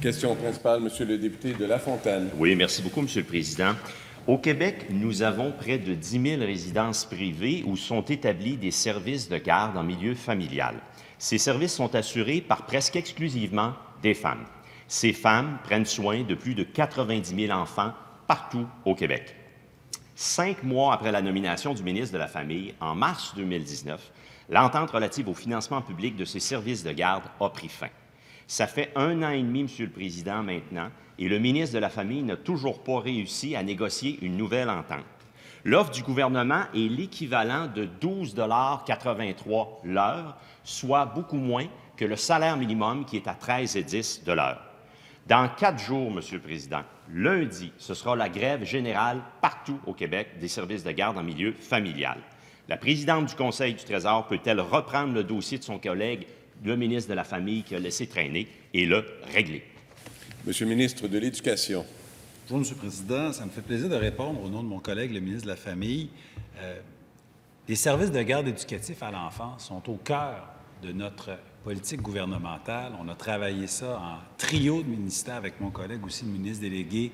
Question principale, Monsieur le député de La Fontaine. Oui, merci beaucoup, Monsieur le Président. Au Québec, nous avons près de 10 000 résidences privées où sont établis des services de garde en milieu familial. Ces services sont assurés par presque exclusivement des femmes. Ces femmes prennent soin de plus de 90 000 enfants partout au Québec. 5 mois après la nomination du ministre de la Famille, en mars 2019, l'entente relative au financement public de ces services de garde a pris fin. Ça fait 1 an et demi, Monsieur le Président, maintenant, et le ministre de la Famille n'a toujours pas réussi à négocier une nouvelle entente. L'offre du gouvernement est l'équivalent de 12,83 $ l'heure, soit beaucoup moins que le salaire minimum qui est à 13,10 $ de l'heure. Dans 4 jours, Monsieur le Président, lundi, ce sera la grève générale partout au Québec des services de garde en milieu familial. La présidente du Conseil du Trésor peut-elle reprendre le dossier de son collègue, le ministre de la Famille, qui a laissé traîner, et le régler? Monsieur le ministre de l'Éducation. Bonjour, Monsieur le Président. Ça me fait plaisir de répondre au nom de mon collègue, le ministre de la Famille. Les services de garde éducatifs à l'enfance sont au cœur de notre politique gouvernementale. On a travaillé ça en trio de ministères avec mon collègue aussi, le ministre délégué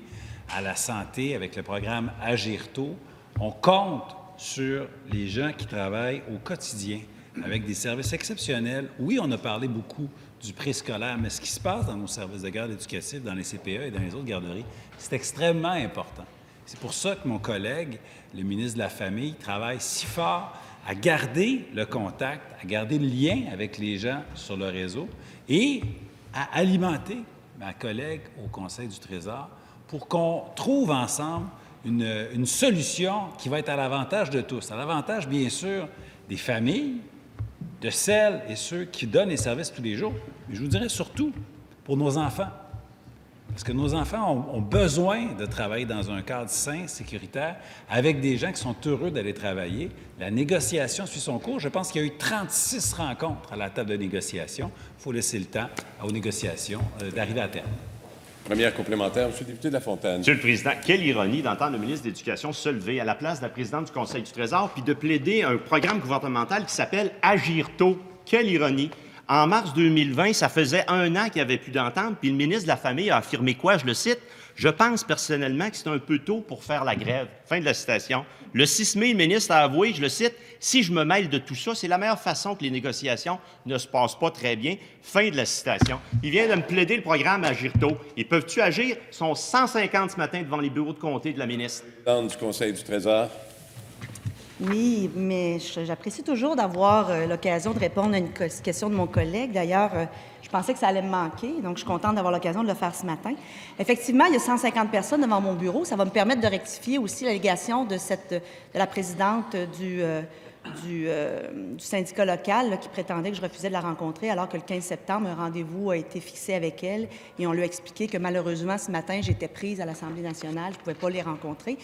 à la Santé, avec le programme Agir tôt. On compte sur les gens qui travaillent au quotidien avec des services exceptionnels. Oui, on a parlé beaucoup du préscolaire, mais ce qui se passe dans nos services de garde éducatifs, dans les CPE et dans les autres garderies, c'est extrêmement important. C'est pour ça que mon collègue, le ministre de la Famille, travaille si fort à garder le contact, à garder le lien avec les gens sur le réseau et à alimenter ma collègue au Conseil du Trésor pour qu'on trouve ensemble une solution qui va être à l'avantage de tous, à l'avantage, bien sûr, des familles, de celles et ceux qui donnent les services tous les jours, mais je vous dirais surtout pour nos enfants. Parce que nos enfants ont besoin de travailler dans un cadre sain, sécuritaire, avec des gens qui sont heureux d'aller travailler. La négociation suit son cours. Je pense qu'il y a eu 36 rencontres à la table de négociation. Il faut laisser le temps aux négociations d'arriver à terme. Première complémentaire, Monsieur le député de La Fontaine. Monsieur le Président, quelle ironie d'entendre le ministre de l'Éducation se lever à la place de la présidente du Conseil du Trésor puis de plaider un programme gouvernemental qui s'appelle Agir tôt. Quelle ironie! En mars 2020, ça faisait 1 an qu'il n'y avait plus d'entente, puis le ministre de la Famille a affirmé quoi? Je le cite. « Je pense personnellement que c'est un peu tôt pour faire la grève. » Fin de la citation. Le 6 mai, le ministre a avoué, je le cite, « Si je me mêle de tout ça, c'est la meilleure façon que les négociations ne se passent pas très bien. » Fin de la citation. Il vient de me plaider le programme Agir tôt. Ils peuvent-tu agir? Ils sont 150 ce matin devant les bureaux de comté de la ministre. Présidente du Conseil du Trésor. Oui, mais j'apprécie toujours d'avoir l'occasion de répondre à une question de mon collègue. D'ailleurs, je pensais que ça allait me manquer, donc je suis contente d'avoir l'occasion de le faire ce matin. Effectivement, il y a 150 personnes devant mon bureau. Ça va me permettre de rectifier aussi l'allégation de la présidente du syndicat local là, qui prétendait que je refusais de la rencontrer alors que le 15 septembre, un rendez-vous a été fixé avec elle et on lui a expliqué que malheureusement, ce matin, j'étais prise à l'Assemblée nationale, je ne pouvais pas les rencontrer.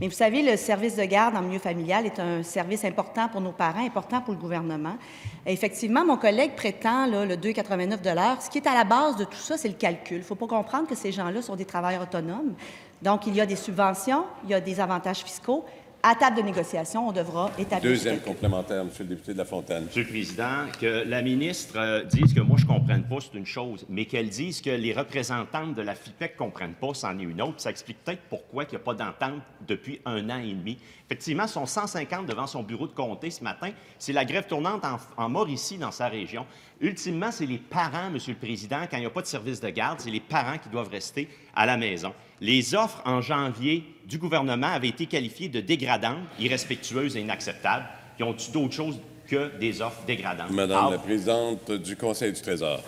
Mais vous savez, le service de garde en milieu familial est un service important pour nos parents, important pour le gouvernement. Et effectivement, mon collègue prétend là, le 2,89 $. Ce qui est à la base de tout ça, c'est le calcul. Il ne faut pas comprendre que ces gens-là sont des travailleurs autonomes. Donc, il y a des subventions, il y a des avantages fiscaux. À table de négociation, on devra établir... Deuxième complémentaire, Monsieur le député de La Fontaine. Monsieur le Président, que la ministre dise que moi, je ne comprenne pas, c'est une chose, mais qu'elle dise que les représentantes de la FIPEC ne comprennent pas, c'en est une autre. Ça explique peut-être pourquoi il n'y a pas d'entente depuis 1 an et demi. Effectivement, ils sont 150 devant son bureau de comté ce matin. C'est la grève tournante en Mauricie, dans sa région. Ultimement, c'est les parents, Monsieur le Président, quand il n'y a pas de service de garde, c'est les parents qui doivent rester à la maison. Les offres en janvier du gouvernement avaient été qualifiées de dégradantes, irrespectueuses et inacceptables. Ils ont-ils d'autres choses que des offres dégradantes? Madame la présidente du Conseil du Trésor.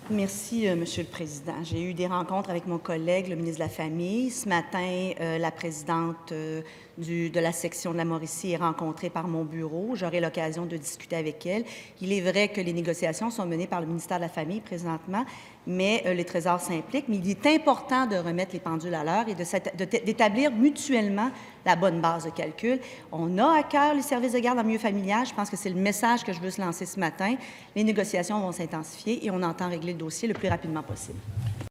Merci, Monsieur le Président. J'ai eu des rencontres avec mon collègue, le ministre de la Famille. Ce matin, la présidente de la section de la Mauricie est rencontrée par mon bureau. J'aurai l'occasion de discuter avec elle. Il est vrai que les négociations sont menées par le ministère de la Famille présentement, mais les Trésors s'impliquent. Mais il est important de remettre les pendules à l'heure et d'établir mutuellement la bonne base de calcul. On a à cœur les services de garde en milieu familial. Je pense que c'est le message que je veux se lancer ce matin. Les négociations vont s'intensifier et on entend régler le dossier le plus rapidement possible.